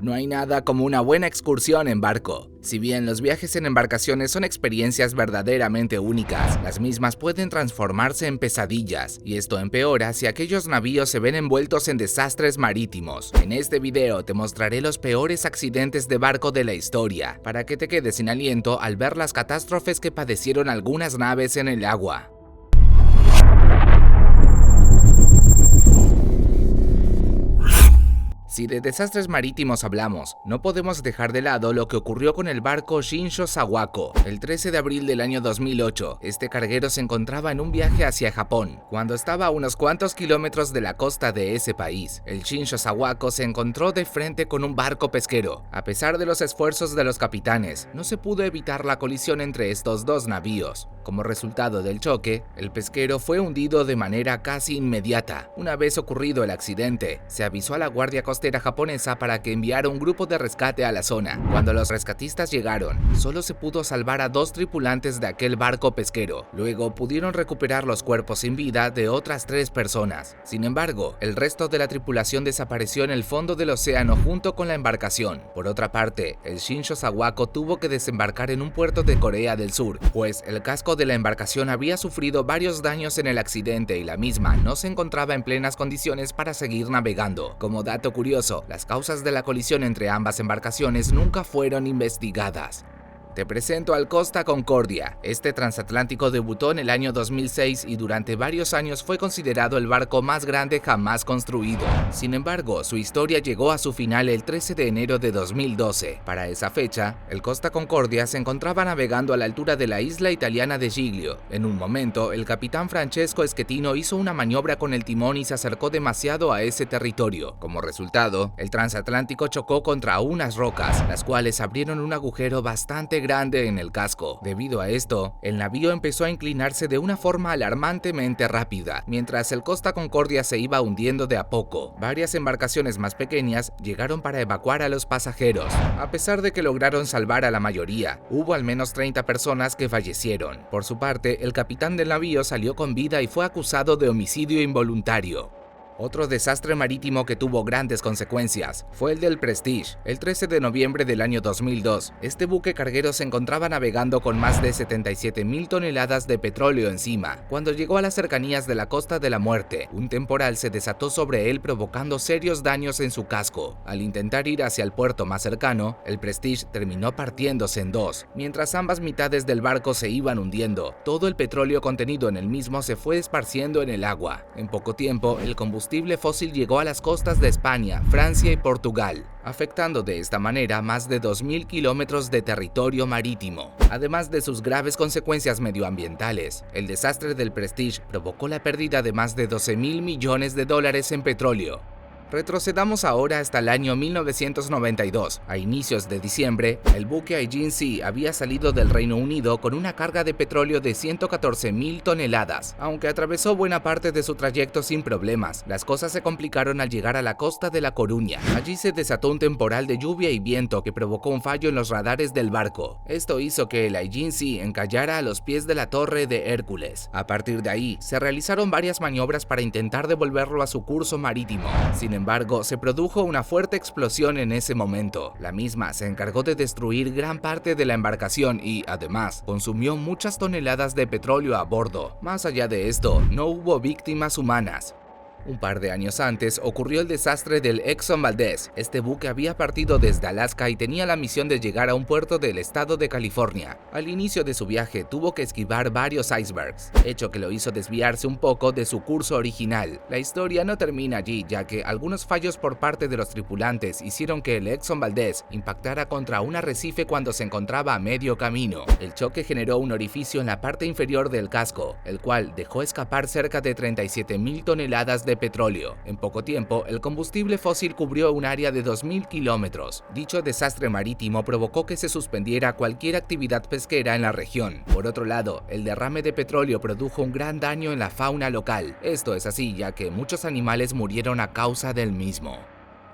No hay nada como una buena excursión en barco. Si bien los viajes en embarcaciones son experiencias verdaderamente únicas, las mismas pueden transformarse en pesadillas, y esto empeora si aquellos navíos se ven envueltos en desastres marítimos. En este video te mostraré los peores accidentes de barco de la historia, para que te quedes sin aliento al ver las catástrofes que padecieron algunas naves en el agua. Si de desastres marítimos hablamos, no podemos dejar de lado lo que ocurrió con el barco Shinsho Sawako. El 13 de abril del año 2008, este carguero se encontraba en un viaje hacia Japón. Cuando estaba a unos cuantos kilómetros de la costa de ese país, el Shinsho Sawako se encontró de frente con un barco pesquero. A pesar de los esfuerzos de los capitanes, no se pudo evitar la colisión entre estos dos navíos. Como resultado del choque, el pesquero fue hundido de manera casi inmediata. Una vez ocurrido el accidente, se avisó a la Guardia Costera japonesa para que enviara un grupo de rescate a la zona. Cuando los rescatistas llegaron, solo se pudo salvar a 2 tripulantes de aquel barco pesquero. Luego pudieron recuperar los cuerpos sin vida de otras 3 personas. Sin embargo, el resto de la tripulación desapareció en el fondo del océano junto con la embarcación. Por otra parte, el Shinsho Sawako tuvo que desembarcar en un puerto de Corea del Sur, pues el casco de la embarcación había sufrido varios daños en el accidente y la misma no se encontraba en plenas condiciones para seguir navegando. Como dato curioso, las causas de la colisión entre ambas embarcaciones nunca fueron investigadas. Te presento al Costa Concordia. Este transatlántico debutó en el año 2006 y durante varios años fue considerado el barco más grande jamás construido. Sin embargo, su historia llegó a su final el 13 de enero de 2012. Para esa fecha, el Costa Concordia se encontraba navegando a la altura de la isla italiana de Giglio. En un momento, el capitán Francesco Schettino hizo una maniobra con el timón y se acercó demasiado a ese territorio. Como resultado, el transatlántico chocó contra unas rocas, las cuales abrieron un agujero bastante grande en el casco. Debido a esto, el navío empezó a inclinarse de una forma alarmantemente rápida, mientras el Costa Concordia se iba hundiendo de a poco. Varias embarcaciones más pequeñas llegaron para evacuar a los pasajeros. A pesar de que lograron salvar a la mayoría, hubo al menos 30 personas que fallecieron. Por su parte, el capitán del navío salió con vida y fue acusado de homicidio involuntario. Otro desastre marítimo que tuvo grandes consecuencias fue el del Prestige. El 13 de noviembre del año 2002, este buque carguero se encontraba navegando con más de 77,000 toneladas de petróleo encima. Cuando llegó a las cercanías de la Costa de la Muerte, un temporal se desató sobre él provocando serios daños en su casco. Al intentar ir hacia el puerto más cercano, el Prestige terminó partiéndose en dos. Mientras ambas mitades del barco se iban hundiendo, todo el petróleo contenido en el mismo se fue esparciendo en el agua. En poco tiempo, el combustible fósil llegó a las costas de España, Francia y Portugal, afectando de esta manera más de 2.000 kilómetros de territorio marítimo. Además de sus graves consecuencias medioambientales, el desastre del Prestige provocó la pérdida de más de 12.000 millones de dólares en petróleo. Retrocedamos ahora hasta el año 1992. A inicios de diciembre, el buque Aegean Sea había salido del Reino Unido con una carga de petróleo de 114,000 toneladas. Aunque atravesó buena parte de su trayecto sin problemas, las cosas se complicaron al llegar a la costa de La Coruña. Allí se desató un temporal de lluvia y viento que provocó un fallo en los radares del barco. Esto hizo que el Aegean Sea encallara a los pies de la Torre de Hércules. A partir de ahí, se realizaron varias maniobras para intentar devolverlo a su curso marítimo. Sin embargo, se produjo una fuerte explosión en ese momento. La misma se encargó de destruir gran parte de la embarcación y, además, consumió muchas toneladas de petróleo a bordo. Más allá de esto, no hubo víctimas humanas. Un par de años antes ocurrió el desastre del Exxon Valdez. Este buque había partido desde Alaska y tenía la misión de llegar a un puerto del estado de California. Al inicio de su viaje tuvo que esquivar varios icebergs, hecho que lo hizo desviarse un poco de su curso original. La historia no termina allí, ya que algunos fallos por parte de los tripulantes hicieron que el Exxon Valdez impactara contra un arrecife cuando se encontraba a medio camino. El choque generó un orificio en la parte inferior del casco, el cual dejó escapar cerca de 37,000 toneladas de petróleo. En poco tiempo, el combustible fósil cubrió un área de 2.000 kilómetros. Dicho desastre marítimo provocó que se suspendiera cualquier actividad pesquera en la región. Por otro lado, el derrame de petróleo produjo un gran daño en la fauna local. Esto es así, ya que muchos animales murieron a causa del mismo.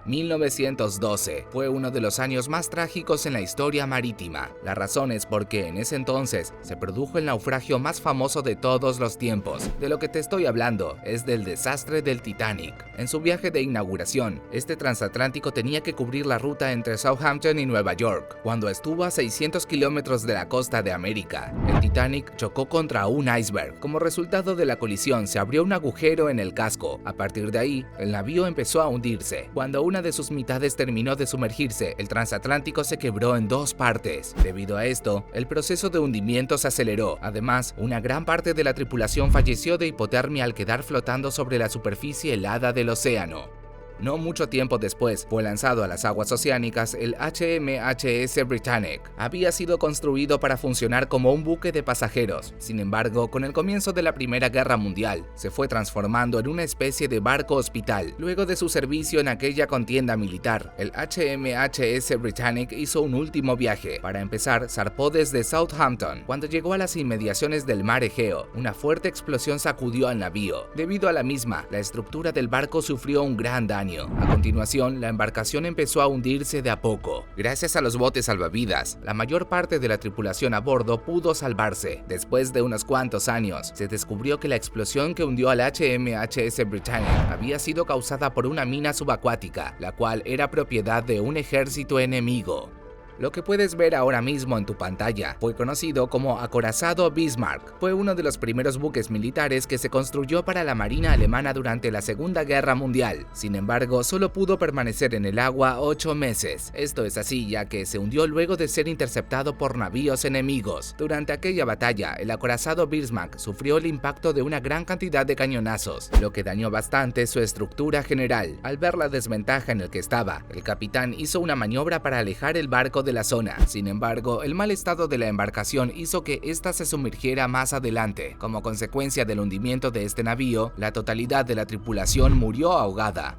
1912 fue uno de los años más trágicos en la historia marítima. La razón es porque en ese entonces se produjo el naufragio más famoso de todos los tiempos. De lo que te estoy hablando es del desastre del Titanic. En su viaje de inauguración, este transatlántico tenía que cubrir la ruta entre Southampton y Nueva York. Cuando estuvo a 600 kilómetros de la costa de América, el Titanic chocó contra un iceberg. Como resultado de la colisión, se abrió un agujero en el casco. A partir de ahí, el navío empezó a hundirse. Cuando una de sus mitades terminó de sumergirse, el transatlántico se quebró en dos partes. Debido a esto, el proceso de hundimiento se aceleró. Además, una gran parte de la tripulación falleció de hipotermia al quedar flotando sobre la superficie helada del océano. No mucho tiempo después, fue lanzado a las aguas oceánicas el HMHS Britannic. Había sido construido para funcionar como un buque de pasajeros. Sin embargo, con el comienzo de la Primera Guerra Mundial, se fue transformando en una especie de barco hospital. Luego de su servicio en aquella contienda militar, el HMHS Britannic hizo un último viaje. Para empezar, zarpó desde Southampton. Cuando llegó a las inmediaciones del mar Egeo, una fuerte explosión sacudió al navío. Debido a la misma, la estructura del barco sufrió un gran daño. A continuación, la embarcación empezó a hundirse de a poco. Gracias a los botes salvavidas, la mayor parte de la tripulación a bordo pudo salvarse. Después de unos cuantos años, se descubrió que la explosión que hundió al HMHS Britannic había sido causada por una mina subacuática, la cual era propiedad de un ejército enemigo. Lo que puedes ver ahora mismo en tu pantalla fue conocido como acorazado Bismarck. Fue uno de los primeros buques militares que se construyó para la Marina alemana durante la Segunda Guerra Mundial. Sin embargo, solo pudo permanecer en el agua 8 meses. Esto es así ya que se hundió luego de ser interceptado por navíos enemigos. Durante aquella batalla, el acorazado Bismarck sufrió el impacto de una gran cantidad de cañonazos, lo que dañó bastante su estructura general. Al ver la desventaja en el que estaba, el capitán hizo una maniobra para alejar el barco de la zona. Sin embargo, el mal estado de la embarcación hizo que ésta se sumergiera más adelante. Como consecuencia del hundimiento de este navío, la totalidad de la tripulación murió ahogada.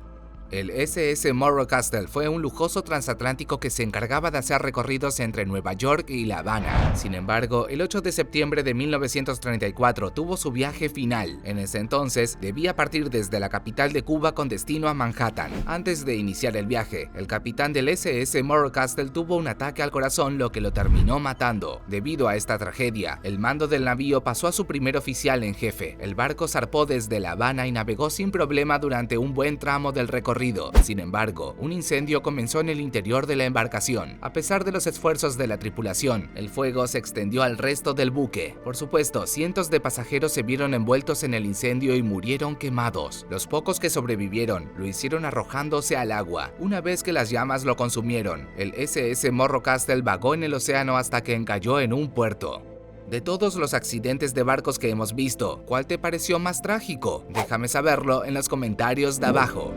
El SS Morro Castle fue un lujoso transatlántico que se encargaba de hacer recorridos entre Nueva York y La Habana. Sin embargo, el 8 de septiembre de 1934 tuvo su viaje final. En ese entonces, debía partir desde la capital de Cuba con destino a Manhattan. Antes de iniciar el viaje, el capitán del SS Morro Castle tuvo un ataque al corazón, lo que lo terminó matando. Debido a esta tragedia, el mando del navío pasó a su primer oficial en jefe. El barco zarpó desde La Habana y navegó sin problema durante un buen tramo del recorrido. Sin embargo, un incendio comenzó en el interior de la embarcación. A pesar de los esfuerzos de la tripulación, el fuego se extendió al resto del buque. Por supuesto, cientos de pasajeros se vieron envueltos en el incendio y murieron quemados. Los pocos que sobrevivieron lo hicieron arrojándose al agua. Una vez que las llamas lo consumieron, el SS Morro Castle vagó en el océano hasta que encalló en un puerto. De todos los accidentes de barcos que hemos visto, ¿cuál te pareció más trágico? Déjame saberlo en los comentarios de abajo.